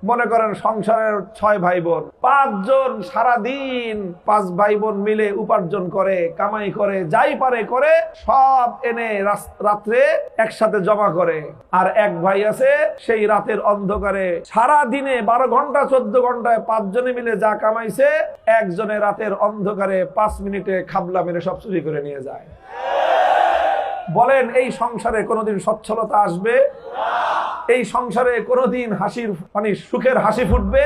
মনে করেন সংসারের 6 ভাই বোন, 5 জন সারাদিন 5 ভাই বোন মিলে উপার্জন করে, কামাই করে, যাই পারে করে, সব এনে রাত্রে একসাথে জমা করে। আর এক ভাই আছে, সেই রাতের অন্ধকারে সারা দিনে 12 ঘন্টা 14 ঘন্টায় 5 জনে মিলে যা কামাইছে, একজনে রাতের অন্ধকারে 5 মিনিটে খাবলা মেরে সব চুরি করে নিয়ে যায়। বলেন এই সংসারে কোনোদিন সচ্ছলতা আসবে? এই সংসারে কোনোদিন হাসির মানে সুখের হাসি ফুটবে?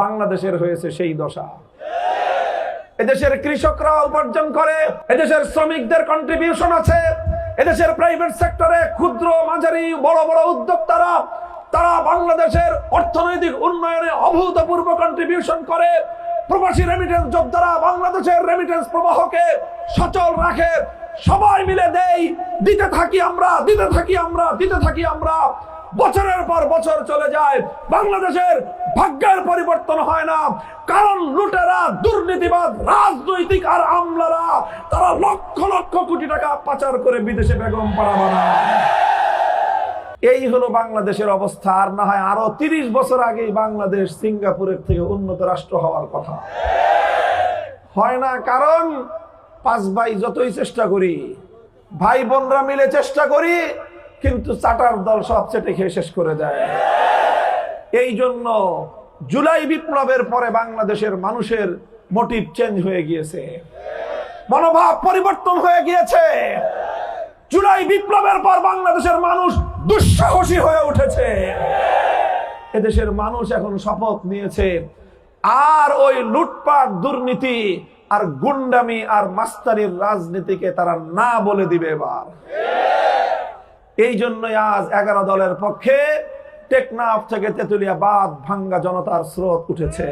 বাংলাদেশের হয়েছে সেই দশা। এদেশের কৃষকরা উপার্জন করে, এদেশের শ্রমিকদের কন্ট্রিবিউশন আছে, এদেশের প্রাইভেট সেক্টরে ক্ষুদ্র মাঝারি বড় বড় উদ্যোক্তারা তারা বাংলাদেশের অর্থনৈতিক উন্নয়নে অভূতপূর্ব কন্ট্রিবিউশন করে। প্রবাসী রেমিটেন্স যোদ্ধারা বাংলাদেশের রেমিটেন্স প্রবাহকে সচল রাখে। সবাই মিলে দেই, দিতে থাকি আমরা, দিতে থাকি আমরা, দিতে থাকি আমরা। বছরের পর বছর চলে যায়, বাংলাদেশের ভাগ্যের পরিবর্তন হয় না। কারণ লুটেরা, দুর্নীতিবাদ, রাজনৈতিক আর আমলারা তারা লক্ষ লক্ষ কোটি টাকা পাচার করে বিদেশে বেগম পাড়া বানায়। এই হলো বাংলাদেশের অবস্থা। আর না হয় আরো 30 বছর আগেই বাংলাদেশ সিঙ্গাপুরের থেকে উন্নত রাষ্ট্র হওয়ার কথা। হয় না, কারণ 5 ভাই যতই চেষ্টা করি, ভাই বোনরা মিলে চেষ্টা করি, কিন্তু চাটার দল সব চেটে খেয়ে শেষ করে দেয়। এই জন্য জুলাই বিপ্লবের পরে বাংলাদেশের মানুষের মোটিভ চেঞ্জ হয়ে গিয়েছে, মনোভাব পরিবর্তন হয়ে গিয়েছে। জুলাই বিপ্লবের পর বাংলাদেশের মানুষ দুঃসাহসী হয়ে উঠেছে। এদেশের মানুষ এখন শপথ নিয়েছে আর ওই লুটপাট, দুর্নীতি আর গুন্ডামি আর মাস্তানির রাজনীতিকে তারা না বলে দিবে এবার। এই জন্যই আজ 11 দলের পক্ষে টেকনাফ থেকে তেতুলিয়া বাঁধ ভাঙ্গা জনতার স্রোত উঠেছে।